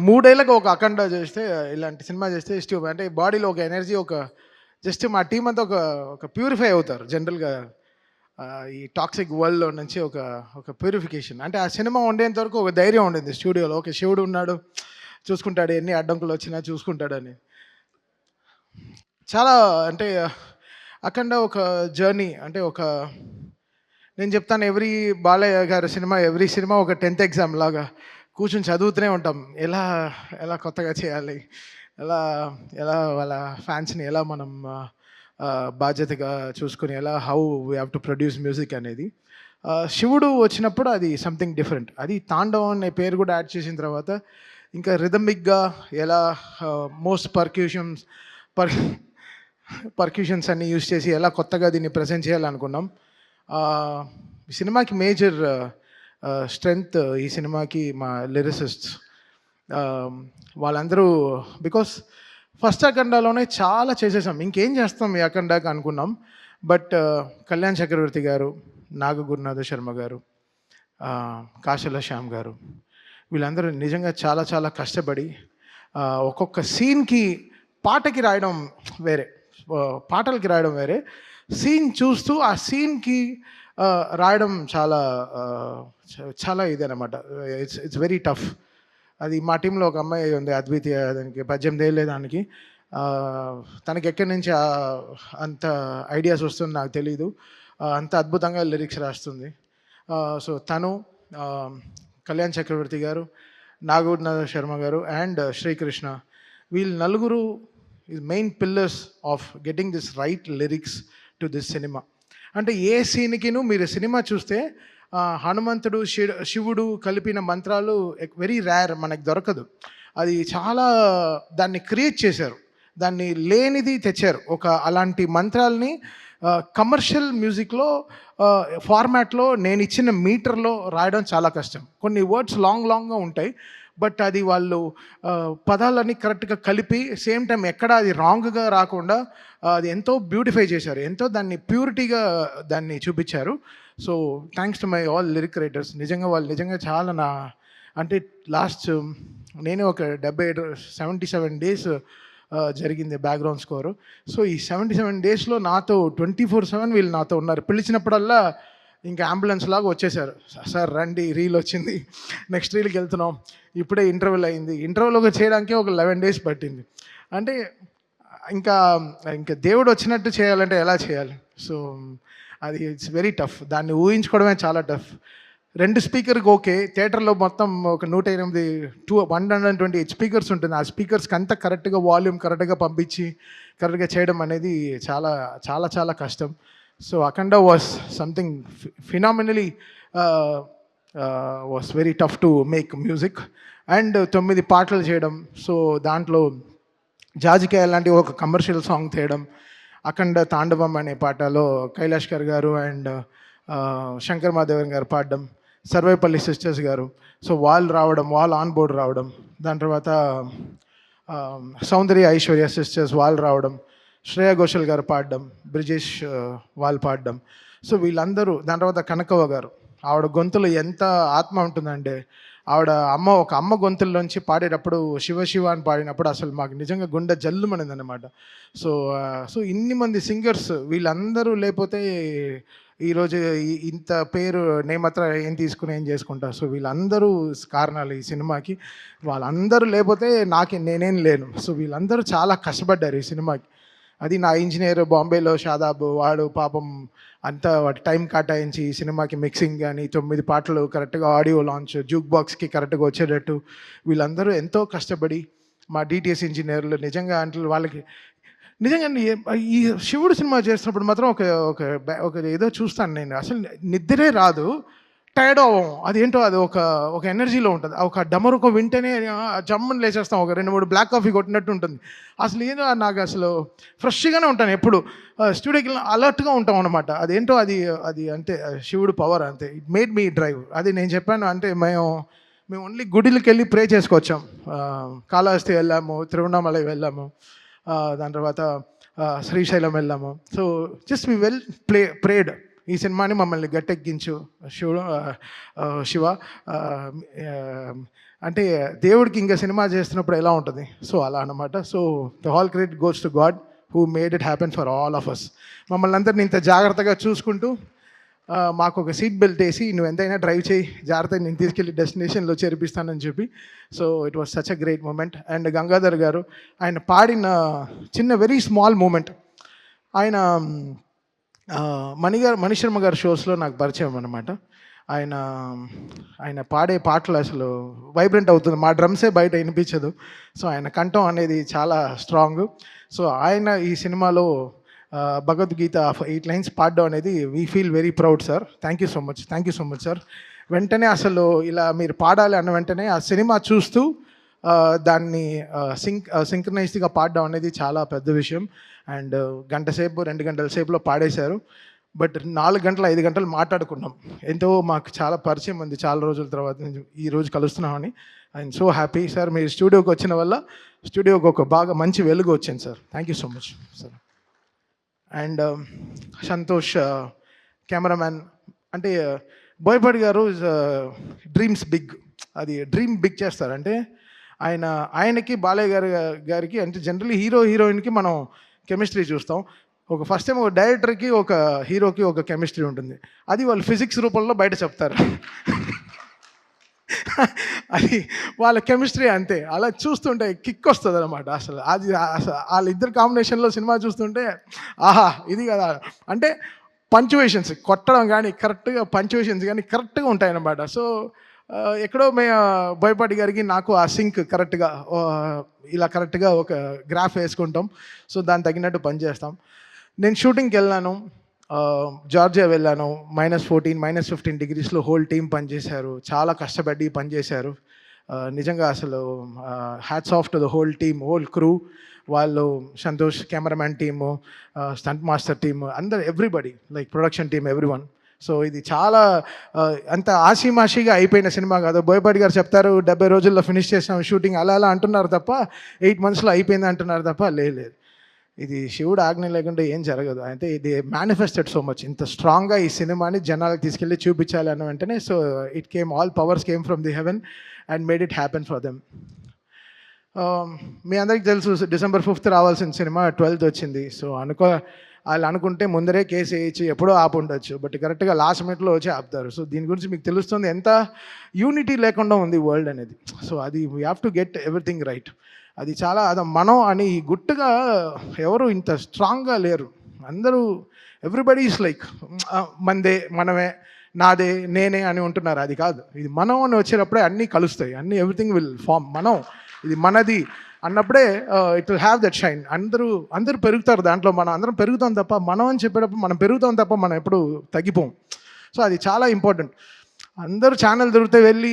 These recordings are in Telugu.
మూడేళ్ళకి ఒక అఖండ చేస్తే, ఇలాంటి సినిమా చేస్తే స్టివ్ అంటే బాడీలో ఒక ఎనర్జీ, ఒక జస్ట్ మా టీం అంతా ఒక ఒక ప్యూరిఫై అవుతారు జనరల్గా. ఈ టాక్సిక్ వరల్డ్లో నుంచి ఒక ఒక ప్యూరిఫికేషన్. అంటే ఆ సినిమా ఉండేంత వరకు ఒక ధైర్యం ఉండింది స్టూడియోలో. ఓకే, శివుడు ఉన్నాడు, చూసుకుంటాడు, ఎన్ని అడ్డంకులు వచ్చినా చూసుకుంటాడని. చాలా అంటే అఖండ ఒక జర్నీ. అంటే ఒక నేను చెప్తాను, ఎవ్రీ బాలయ్య గారి సినిమా, ఎవ్రీ సినిమా ఒక 10th ఎగ్జామ్ లాగా కూర్చొని చదువుతూనే ఉంటాం. ఎలా ఎలా కొత్తగా చేయాలి, ఎలా ఎలా వాళ్ళ ఫ్యాన్స్ని ఎలా మనం బాధ్యతగా చూసుకొని, ఎలా how we have to produce music అనేది. శివుడు వచ్చినప్పుడు అది సంథింగ్ డిఫరెంట్. అది తాండవం అనే పేరు కూడా యాడ్ చేసిన తర్వాత ఇంకా రిథమిక్గా ఎలా మోస్ట్ పర్ పర్క్యూషన్స్ అన్ని యూజ్ చేసి ఎలా కొత్తగా దీన్ని ప్రజెంట్ చేయాలనుకున్నాం. ఈ సినిమాకి మేజర్ స్ట్రెంగ్త్, ఈ సినిమాకి మా లిరిసిస్ట్స్ వాళ్ళందరూ. బికాస్ ఫస్ట్ అఖండాలోనే చాలా చేసేసాం, ఇంకేం చేస్తాం ఈ అఖండాకి అనుకున్నాం. బట్ కళ్యాణ్ చక్రవర్తి గారు, నాగ గురునాథ శర్మ గారు, కాశల శ్యామ్ గారు, వీళ్ళందరూ నిజంగా చాలా చాలా కష్టపడి ఒక్కొక్క సీన్కి పాటకి రాయడం వేరే, పాటలకి రాయడం వేరే, సీన్ చూస్తూ ఆ సీన్కి రాయడం చాలా చాలా ఇదనమాట. It's very tough. అది మా టీంలో ఒక అమ్మాయి ఉంది, అద్వితీయ. దానికి 18 ఏళ్ళే దానికి. తనకి ఎక్కడి నుంచి అంత ఐడియాస్ వస్తుంది నాకు తెలీదు. అంత అద్భుతంగా లిరిక్స్ రాస్తుంది. సో తను, కళ్యాణ్ చక్రవర్తి గారు, నాగూర్నాథ శర్మ గారు అండ్ శ్రీకృష్ణ, వీళ్ళు నలుగురు is main pillars of getting this right lyrics to this cinema. అంటే ఏ సీన్కిను మీరు సినిమా చూస్తే హనుమంతుడు శివుడు కలిపిన మంత్రాలు వెరీ రేర్, మనకు దొరకదు. అది చాలా దాన్ని క్రియేట్ చేశారు, దాన్ని లేనిది తెచ్చారు. ఒక అలాంటి మంత్రాల్ని కమర్షియల్ మ్యూజిక్లో ఫార్మాట్లో నేను ఇచ్చిన మీటర్లో రాయడం చాలా కష్టం. కొన్ని వర్డ్స్ లాంగ్గా ఉంటాయి, బట్ అది వాళ్ళు పదాలన్నీ కరెక్ట్గా కలిపి సేమ్ టైం ఎక్కడ అది రాంగ్గా రాకుండా అది ఎంతో బ్యూటిఫై చేశారు, ఎంతో దాన్ని ప్యూరిటీగా దాన్ని చూపించారు. So thanks to my all lyric writers. నిజంగా వాళ్ళు నిజంగా చాలా అంటే లాస్ట్ నేనే ఒక 77 డేస్ జరిగింది బ్యాక్గ్రౌండ్ స్కోరు. సో ఈ 77 డేస్లో నాతో 24/7 వీళ్ళు నాతో ఉన్నారు. పిలిచినప్పుడల్లా ఇంకా అంబులెన్స్ లాగా వచ్చేసారు. సార్ రండి, రీల్ వచ్చింది, నెక్స్ట్ రీల్కి వెళ్తున్నాం, ఇప్పుడే ఇంటర్వ్యూల్ అయింది. ఇంటర్వ్యూలో చేయడానికి ఒక 11 డేస్ పట్టింది. అంటే ఇంకా ఇంకా దేవుడు వచ్చినట్టు చేయాలంటే ఎలా చేయాలి? సో అది ఇట్స్ వెరీ టఫ్. దాన్ని ఊహించుకోవడమే చాలా టఫ్. 2 స్పీకర్కి ఓకే, థియేటర్లో మొత్తం ఒక 128 స్పీకర్స్ ఉంటుంది. ఆ స్పీకర్స్కి అంతా కరెక్ట్గా వాల్యూమ్ కరెక్ట్గా పంపించి కరెక్ట్గా చేయడం అనేది చాలా చాలా చాలా కష్టం. So Akhanda was something phenomenally was very tough to make music. And 9 పాటలు చేయడం, సో దాంట్లో జాజికాయ లాంటి ఒక కమర్షియల్ సాంగ్ చేయడం, అఖండ తాండవం అనే పాటలో కైలాష్కర్ గారు అండ్ శంకర్ మాధవన్ గారు పాడడం, సర్వేపల్లి సిస్టర్స్ గారు, సో వాళ్ళు రావడం, వాళ్ళు ఆన్ బోర్డ్ రావడం, దాని తర్వాత సౌందర్య ఐశ్వర్య సిస్టర్స్ వాళ్ళు రావడం, శ్రేయా ఘోషల్ గారు పాడడం, బ్రిజేష్ వాళ్ళు పాడడం. సో వీళ్ళందరూ, దాని తర్వాత కనకవ్వ గారు, ఆవిడ గొంతులో ఎంత ఆత్మ ఉంటుందంటే, ఆవిడ ఒక అమ్మ గొంతుల్లోంచి పాడేటప్పుడు శివ శివ అని పాడినప్పుడు అసలు మాకు నిజంగా గుండె జల్లుమనింది అనమాట. సో ఇన్ని మంది సింగర్స్, వీళ్ళందరూ లేకపోతే ఈరోజు ఇంత పేరు నేమత్ర ఏం తీసుకుని ఏం చేసుకుంటా. సో వీళ్ళందరూ కారణాలు ఈ సినిమాకి. వాళ్ళందరూ లేకపోతే నేనేం లేను. సో వీళ్ళందరూ చాలా కష్టపడ్డారు ఈ సినిమాకి. అది నా ఇంజనీర్ బాంబేలో షాదాబ్, వాడు పాపం అంతా వాటి టైం కేటాయించి ఈ సినిమాకి మిక్సింగ్ కానీ 9 పాటలు కరెక్ట్గా ఆడియో లాంచ్, జూక్ బాక్స్కి కరెక్ట్గా వచ్చేటట్టు వీళ్ళందరూ ఎంతో కష్టపడి, మా డిటిఎస్ ఇంజనీర్లు నిజంగా అంటే వాళ్ళకి నిజంగా ఈ శివుడు సినిమా చేస్తున్నప్పుడు మాత్రం ఒక ఏదో చూస్తాను నేను, అసలు నిద్రే రాదు, టైర్డ్ అవ్వం. అదేంటో అది ఒక ఎనర్జీలో ఉంటుంది. ఒక డమరుకో వింటేనే జమ్మని లేచేస్తాం, ఒక 2-3 బ్లాక్ కాఫీ కొట్టినట్టు ఉంటుంది. అసలు ఏదో నాకు అసలు ఫ్రెష్గానే ఉంటాను ఎప్పుడు. స్టూడియోకి అలర్ట్గా ఉంటాం అనమాట. అదేంటో అది అంటే శివుడు పవర్ అంతే. It made me drive. అది నేను చెప్పాను. అంటే మేము ఓన్లీ గుడికి వెళ్ళి ప్రే చేసుకొచ్చాం. కాళహస్తి వెళ్ళాము, తిరువణామలై వెళ్ళాము, దాని తర్వాత శ్రీశైలం వెళ్ళాము. So just we prayed. ఈ సినిమాని మమ్మల్ని గట్టెక్కించు శివ, అంటే దేవుడికి ఇంకా సినిమా చేస్తున్నప్పుడు ఎలా ఉంటుంది, సో అలా అనమాట. So the all credit goes to God who made it happen for all of us. మమ్మల్ని అందరిని ఇంత జాగ్రత్తగా చూసుకుంటూ మాకు ఒక సీట్ బెల్ట్ వేసి నువ్వు ఎంతైనా డ్రైవ్ చేయి, జాగ్రత్తగా నేను తీసుకెళ్ళి డెస్టినేషన్లో చేర్పిస్తానని చెప్పి. So it was such a great moment. And Gangadhar గారు ఆయన పాడిన చిన్న వెరీ స్మాల్ మూమెంట్, ఆయన మణిశర్మ గారి షోస్లో నాకు పరిచయం అనమాట. ఆయన ఆయన పాడే పాటలు అసలు వైబ్రెంట్ అవుతుంది, మా డ్రమ్సే బయట వినిపించదు. సో ఆయన కంఠం అనేది చాలా స్ట్రాంగ్. సో ఆయన ఈ సినిమాలో భగవద్గీత 8 లైన్స్ పాడడం అనేది we feel very proud sir. Thank you so much, thank you so much sir. వెంటనే అసలు ఇలా మీరు పాడాలి అన్న వెంటనే ఆ సినిమా చూస్తూ దాన్ని సింక్రనైజ్డ్గా పాడడం అనేది చాలా పెద్ద విషయం. అండ్ గంట సేపు 2 గంటల సేపులో పాడేశారు. బట్ 4 గంటలు 5 గంటలు మాట్లాడుకున్నాం. ఎంతో మాకు చాలా పరిచయం ఉంది చాలా రోజుల తర్వాత ఈరోజు కలుస్తున్నామని. I'm so happy sir. మీరు స్టూడియోకి వచ్చిన వల్ల స్టూడియోకి ఒక బాగా మంచి వెలుగు వచ్చింది sir. Thank you so much sir. And Santosh cameraman, అంటే బోయపాటి గారు డ్రీమ్స్ బిగ్, అది డ్రీమ్ బిగ్ చేస్తారు. అంటే ఆయనకి బాలయ్య గారికి అంటే జనరల్లీ హీరోయిన్కి మనం కెమిస్ట్రీ చూస్తాం. ఒక ఫస్ట్ టైం ఒక డైరెక్టర్కి ఒక హీరోకి ఒక కెమిస్ట్రీ ఉంటుంది, అది వాళ్ళు ఫిజిక్స్ రూపంలో బయట చెప్తారు. అది వాళ్ళ కెమిస్ట్రీ అంతే. అలా చూస్తుంటే కిక్ వస్తుంది అనమాట. అసలు వాళ్ళిద్దరు కాంబినేషన్లో సినిమా చూస్తుంటే ఆహా ఇది కదా. అంటే పంచువేషన్స్ కొట్టడం కానీ కరెక్ట్గా పంచువేషన్స్ కానీ కరెక్ట్గా ఉంటాయన్నమాట. సో ఎక్కడో బోయపాటి గారికి నాకు ఆ సింక్ కరెక్ట్గా ఇలా కరెక్ట్గా ఒక గ్రాఫ్ వేసుకుంటాం. సో దానికి తగినట్టు పనిచేస్తాం. నేను షూటింగ్కి వెళ్ళాను, జార్జియా వెళ్ళాను. -14 -15 డిగ్రీస్లో హోల్ టీం పనిచేశారు, చాలా కష్టపడి పనిచేశారు. నిజంగా అసలు hats off to the whole team, whole crew. వాళ్ళు Santosh cameraman team, stunt master team, అందరు everybody, like production team, everyone. So ఇది చాలా అంత ఆషిమాషిగా అయిపోయిన సినిమా కాదు. బోయపాటి గారు చెప్తారు 70 రోజుల్లో ఫినిష్ చేసాం షూటింగ్, అలా అలా అంటున్నారు తప్ప 8 monthsలో అయిపోయింది అంటున్నారు తప్ప లేదు. ఇది శివుడు ఆజ్ఞ లేకుండా ఏం జరగదు. అయితే ఇది మేనిఫెస్టెడ్ సో మచ్. ఇంత స్ట్రాంగ్గా ఈ సినిమాని జనాలకు తీసుకెళ్ళి చూపించాలి అన్న వెంటనే so it came, all powers came from the heaven and made it happen for them. మీ అందరికీ తెలుసు December 5th రావాల్సిన సినిమా 12th వచ్చింది. సో వాళ్ళు అనుకుంటే ముందరే కేసు వేయించి ఎప్పుడో ఉండొచ్చు, బట్ కరెక్ట్గా లాస్ట్ మినిట్లో వచ్చి ఆపుతారు. సో దీని గురించి మీకు తెలుస్తుంది ఎంత యూనిటీ లేకుండా ఉంది వరల్డ్ అనేది. సో అది we have to get everything right. అది చాలా మనం అని గుట్టుగా ఎవరు ఇంత స్ట్రాంగ్గా లేరు. అందరూ ఎవ్రీబడి ఈస్ లైక్ మనదే, మనమే, నాదే, నేనే అని ఉంటున్నారు. అది కాదు, ఇది మనం అని వచ్చేటప్పుడే అన్నీ కలుస్తాయి, అన్నీ ఎవ్రీథింగ్ విల్ ఫామ్. మనం ఇది మనది అన్నప్పుడే it will have that shine. అందరూ పెరుగుతారు దాంట్లో, మనం అందరం పెరుగుతాం తప్ప, మనం అని చెప్పేటప్పుడు మనం పెరుగుతాం తప్ప మనం ఎప్పుడు తగ్గిపోం. సో అది చాలా ఇంపార్టెంట్. అందరూ ఛానల్ దొరికితే వెళ్ళి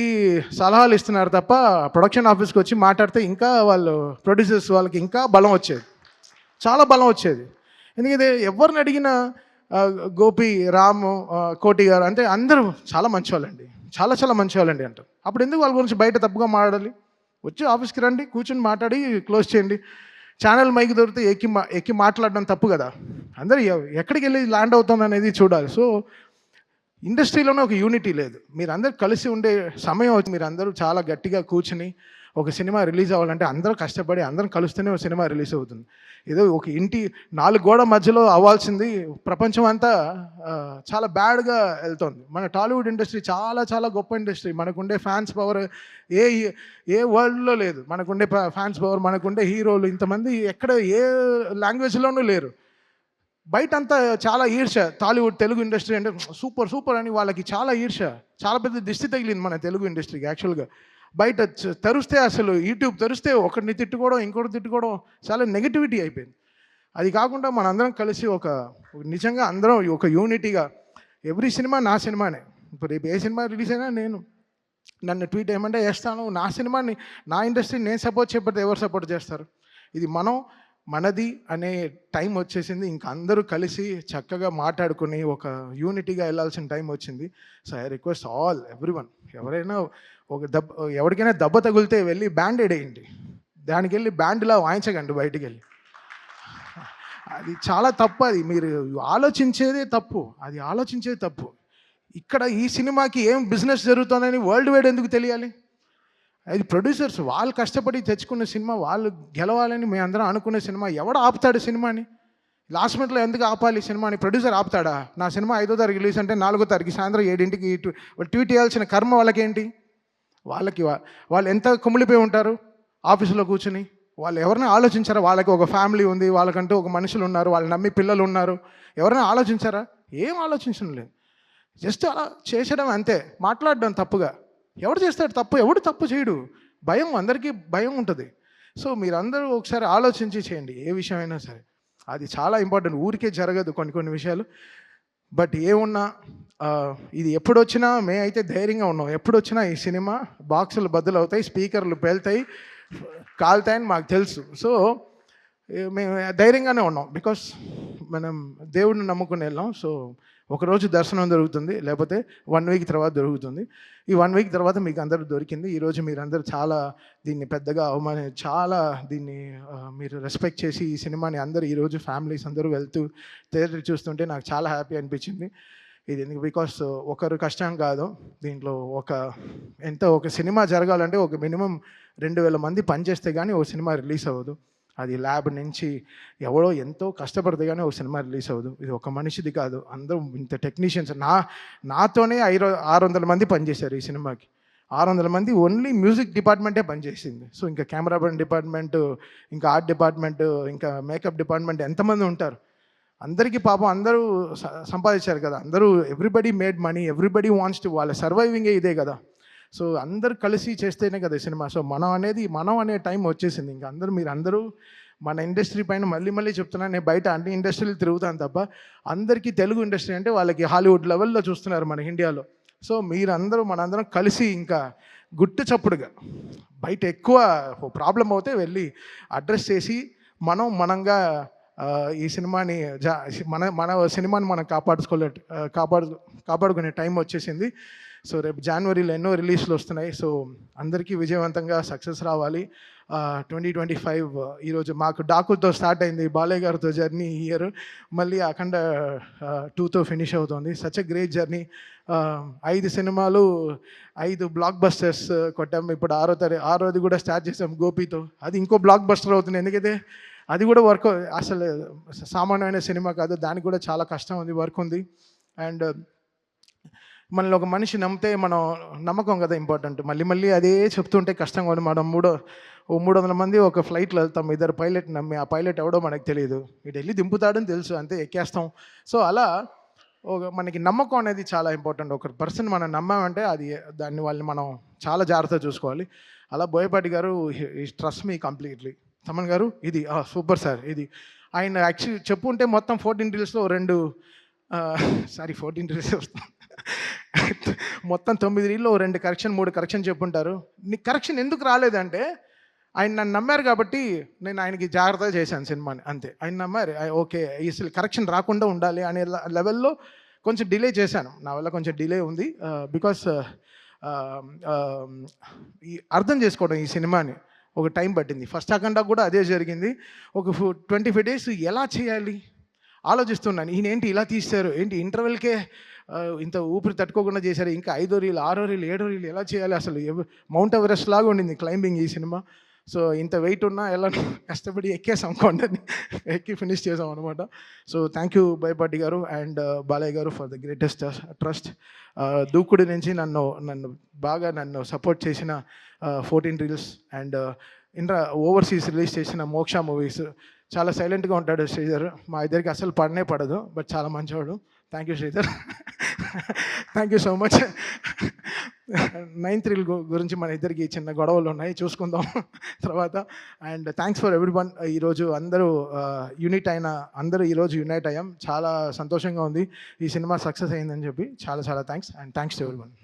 సలహాలు ఇస్తున్నారు తప్ప ప్రొడక్షన్ ఆఫీస్కి వచ్చి మాట్లాడితే ఇంకా వాళ్ళు ప్రొడ్యూసర్స్ వాళ్ళకి ఇంకా బలం వచ్చేది, చాలా బలం వచ్చేది. ఎందుకంటే ఎవరిని అడిగినా గోపి, రాము, కోటి గారు అంటే అందరూ చాలా మంచి వాళ్ళండి, చాలా చాలా మంచి వాళ్ళండి అంటారు. అప్పుడు ఎందుకు వాళ్ళ గురించి బయట తప్పుగా మాట్లాడాలి? వచ్చి ఆఫీస్కి రండి, కూర్చొని మాట్లాడి క్లోజ్ చేయండి. ఛానల్ మైక్ దొరికితే ఎక్కి మాట్లాడడం తప్పు కదా. అందరూ ఎక్కడికి వెళ్ళి ల్యాండ్ అవుతుంది అనేది చూడాలి. సో ఇండస్ట్రీలోనే ఒక యూనిటీ లేదు. మీరు అందరూ కలిసి ఉండే సమయం అవుతుంది. మీరు అందరూ చాలా గట్టిగా కూర్చుని ఒక సినిమా రిలీజ్ అవ్వాలంటే అందరూ కష్టపడి అందరం కలుస్తూనే ఒక సినిమా రిలీజ్ అవుతుంది. ఏదో ఒక ఇంటి 4 గోడ మధ్యలో అవ్వాల్సింది ప్రపంచం అంతా చాలా బ్యాడ్గా వెళ్తుంది. మన టాలీవుడ్ ఇండస్ట్రీ చాలా చాలా గొప్ప ఇండస్ట్రీ. మనకుండే ఫ్యాన్స్ పవర్ ఏ వరల్డ్లో లేదు. మనకుండే ఫ్యాన్స్ పవర్, మనకుండే హీరోలు ఇంతమంది ఎక్కడ ఏ లాంగ్వేజ్లోనూ లేరు. బయట అంతా చాలా ఈర్ష. టాలీవుడ్ తెలుగు ఇండస్ట్రీ అంటే సూపర్ సూపర్ అని వాళ్ళకి చాలా ఈర్ష, చాలా పెద్ద దిష్టి తగిలింది మన తెలుగు ఇండస్ట్రీకి. యాక్చువల్గా బయట తెరిస్తే అసలు యూట్యూబ్ తెరిస్తే ఒకరిని తిట్టుకోవడం, ఇంకోటి తిట్టుకోవడం, చాలా నెగిటివిటీ అయిపోయింది. అది కాకుండా మనందరం కలిసి ఒక నిజంగా అందరం ఒక యూనిటీగా, ఎవ్రీ సినిమా నా సినిమానే. ఇప్పుడు రేపు ఏ సినిమా రిలీజ్ అయినా నేను నన్ను ట్వీట్ ఏమంటే వేస్తాను. నా సినిమాని, నా ఇండస్ట్రీని నేను సపోర్ట్ చేయకపోతే ఎవరు సపోర్ట్ చేస్తారు? ఇది మనది అనే టైం వచ్చేసింది. ఇంకా అందరూ కలిసి చక్కగా మాట్లాడుకుని ఒక యూనిటీగా వెళ్ళాల్సిన టైం వచ్చింది. So I request all everyone, ఎవరైనా ఎవరికైనా దెబ్బ తగిలితే వెళ్ళి బ్యాండేడ్ వేయండి, దానికి వెళ్ళి బ్యాండ్లా వాయించకండి బయటికి వెళ్ళి. అది చాలా తప్పు. అది మీరు ఆలోచించేదే తప్పు, అది ఆలోచించేది తప్పు. ఇక్కడ ఈ సినిమాకి ఏం బిజినెస్ జరుగుతుందని వరల్డ్ వైడ్ ఎందుకు తెలియాలి? అది ప్రొడ్యూసర్స్ వాళ్ళు కష్టపడి తెచ్చుకున్న సినిమా, వాళ్ళు గెలవాలని మేమందరం అనుకునే సినిమా ఎవడు ఆపుతాడు సినిమాని? లాస్ట్ మినిట్లో ఎందుకు ఆపాలి సినిమాని? ప్రొడ్యూసర్ ఆపుతాడా? నా సినిమా 5వ తారీఖు రిలీజ్ అంటే 4వ తారీఖు సాయంత్రం 7కి ట్వీట్ చేయాల్సిన కర్మ వాళ్ళకేంటి? వాళ్ళు ఎంత కుమిలిపోయి ఉంటారు ఆఫీసులో కూర్చుని. వాళ్ళు ఎవరైనా ఆలోచించారా? వాళ్ళకి ఒక ఫ్యామిలీ ఉంది, వాళ్ళకంటూ ఒక మనుషులు ఉన్నారు, వాళ్ళు నమ్మి పిల్లలు ఉన్నారు. ఎవరైనా ఆలోచించారా? ఏం ఆలోచించడం లేదు. జస్ట్ అలా చేసడం అంతే, మాట్లాడడం తప్పుగా. ఎవడు చేస్తాడు తప్పు? ఎవడు తప్పు చేయడు. భయం, అందరికీ భయం ఉంటుంది. సో మీరందరూ ఒకసారి ఆలోచించి చేయండి ఏ విషయమైనా సరే. అది చాలా ఇంపార్టెంట్. ఊరికే జరగదు కొన్ని విషయాలు. బట్ ఏమున్నా ఇది ఎప్పుడొచ్చినా అయితే ధైర్యంగా ఉన్నాం. ఎప్పుడొచ్చినా ఈ సినిమా బాక్సులు బద్దలు అవుతాయి, స్పీకర్లు పేలుతాయి, కాలుతాయని మాకు తెలుసు. సో మేము ధైర్యంగానే ఉన్నాం. బికాస్ మనం దేవుడిని నమ్ముకుని వెళ్ళాం. సో ఒకరోజు దర్శనం దొరుకుతుంది, లేకపోతే 1 వీక్ తర్వాత దొరుకుతుంది. ఈ 1 వీక్ తర్వాత మీకు అందరూ దొరికింది. ఈరోజు మీరందరూ చాలా దీన్ని పెద్దగా చాలా దీన్ని మీరు రెస్పెక్ట్ చేసి ఈ సినిమాని అందరూ ఈరోజు ఫ్యామిలీస్ అందరూ వెళ్తూ థియేటర్ చూస్తుంటే నాకు చాలా హ్యాపీ అనిపించింది. ఇది ఎందుకు? బికాస్ ఒకరు కష్టం కాదు దీంట్లో. ఒక సినిమా జరగాలంటే ఒక మినిమం 2000 మంది పనిచేస్తే కానీ ఒక సినిమా రిలీజ్ అవ్వదు. అది ల్యాబ్ నుంచి ఎవడో ఎంతో కష్టపడితే కానీ ఒక సినిమా రిలీజ్ అవ్వదు. ఇది ఒక మనిషిది కాదు, అందరూ ఇంత టెక్నీషియన్స్. నాతోనే 600 మంది పనిచేశారు ఈ సినిమాకి. 600 మంది ఓన్లీ మ్యూజిక్ డిపార్ట్మెంటే పనిచేసింది. సో ఇంకా కెమెరామెన్ డిపార్ట్మెంటు, ఇంకా ఆర్ట్ డిపార్ట్మెంటు, ఇంకా మేకప్ డిపార్ట్మెంట్ ఎంతమంది ఉంటారు? అందరికీ పాపం అందరూ సంపాదించారు కదా. అందరూ everybody made money, everybody wants to, వాళ్ళ సర్వైవింగే ఇదే కదా. సో అందరు కలిసి చేస్తేనే కదా సినిమా. సో మనం అనే టైం వచ్చేసింది. ఇంకా మీరందరూ మన ఇండస్ట్రీ పైన మళ్ళీ చెప్తున్నాను. నేను బయట అన్ని ఇండస్ట్రీలు తిరుగుతాను తప్ప అందరికీ తెలుగు ఇండస్ట్రీ అంటే వాళ్ళకి హాలీవుడ్ లెవెల్లో చూస్తున్నారు మన ఇండియాలో. సో మనందరం కలిసి ఇంకా గుట్టు చప్పుడుగా బయట ఎక్కువ ప్రాబ్లం అవుతే వెళ్ళి అడ్రస్ చేసి మనంగా ఈ సినిమాని మన సినిమాని మనం కాపాడుకునే టైం వచ్చేసింది. సో రేపు జనవరిలో ఎన్నో రిలీజ్లు వస్తున్నాయి. సో అందరికీ విజయవంతంగా సక్సెస్ రావాలి. 2025 ఈరోజు మాకు డాకుతో స్టార్ట్ అయింది, బాలయ్య గారితో జర్నీ ఈ ఇయర్. మళ్ళీ అఖండ 2తో ఫినిష్ అవుతుంది. Such a great journey. 5 సినిమాలు, 5 బ్లాక్ బస్టర్స్ కొట్టాము. ఇప్పుడు 6వది కూడా స్టార్ట్ చేసాం గోపితో. అది ఇంకో బ్లాక్ బస్టర్ అవుతుంది. ఎందుకైతే అది కూడా వర్క్, అసలు సామాన్యమైన సినిమా కాదు, దానికి కూడా చాలా కష్టం ఉంది, వర్క్ ఉంది. అండ్ మనల్ని ఒక మనిషి నమ్మితే నమ్మకం కదా ఇంపార్టెంట్. మళ్ళీ అదే చెప్తుంటే కష్టంగా ఉంది. మనం 300 మంది ఒక ఫ్లైట్లో వెళ్తాం, 2 పైలట్ నమ్మి, ఆ పైలట్ ఎవడో మనకు తెలియదు, ఇటు వెళ్ళి దింపుతాడని తెలుసు, అంతే ఎక్కేస్తాం. సో అలా మనకి నమ్మకం అనేది చాలా ఇంపార్టెంట్. ఒక పర్సన్ మనం నమ్మామంటే వాళ్ళని మనం చాలా జాగ్రత్తగా చూసుకోవాలి. అలా బోయపాటి గారు ట్రస్ట్ మీ కంప్లీట్లీ. తమన్ గారు ఇది సూపర్ సార్. ఇది ఆయన యాక్చువల్లీ చెప్పుంటే మొత్తం 14 రీల్స్లో 14 రీల్స్ వస్తాం, మొత్తం 9 రీల్లో 2 కరెక్షన్ 3 కరెక్షన్ చెప్పుంటారు. నీకు కరెక్షన్ ఎందుకు రాలేదంటే ఆయన నన్ను నమ్మారు కాబట్టి నేను ఆయనకి జాగ్రత్తగా చేశాను సినిమాని, అంతే. ఆయన నమ్మారు, ఓకే అసలు కరెక్షన్ రాకుండా ఉండాలి అనే లెవెల్లో కొంచెం డిలే చేశాను. నా వల్ల కొంచెం డిలే ఉంది. బికాస్ అర్థం చేసుకోవడం ఈ సినిమాని ఒక టైం పట్టింది. ఫస్ట్ అఖండ కూడా అదే జరిగింది. ఒక 25 days ఎలా చేయాలి ఆలోచిస్తున్నాను. ఈయనేంటి ఇలా తీశారు, ఏంటి ఇంటర్వెల్కే ఇంత ఊపిరి తట్టుకోకుండా చేశారు, ఇంకా 5వ రీల్ 6వ రీల్ 7వ రీల్ ఎలా చేయాలి? అసలు మౌంట్ ఎవరెస్ట్ లాగా ఉండింది క్లైంబింగ్ ఈ సినిమా. సో ఇంత వెయిట్ ఉన్నా ఎలా కష్టపడి ఎక్కేసాం, కొండని ఎక్కి ఫినిష్ చేసాం అనమాట. సో థ్యాంక్ యూ బోయపాటి గారు అండ్ బాలయ్య గారు ఫర్ ద గ్రేటెస్ట్ ట్రస్ట్. దూకుడు నుంచి నన్ను బాగా సపోర్ట్ చేసిన 14 రీల్స్ అండ్ ఓవర్సీస్ రిలీజ్ చేసిన మోక్ష మూవీస్. చాలా సైలెంట్గా ఉంటాడు శ్రీధర్, మా ఇద్దరికి అసలు పడదు, బట్ చాలా మంచివాడు. Thank you Sridhar, thank you so much. 9th reel గురించి మన ఇద్దరికి చిన్న గొడవలు ఉన్నాయి, చూసుకుందాం తర్వాత. And thanks for everyone. ఈరోజు అందరూ ఈరోజు యునైట్ అయ్యాం. చాలా సంతోషంగా ఉంది ఈ సినిమా సక్సెస్ అయిందని చెప్పి. చాలా thanks and thanks to everyone.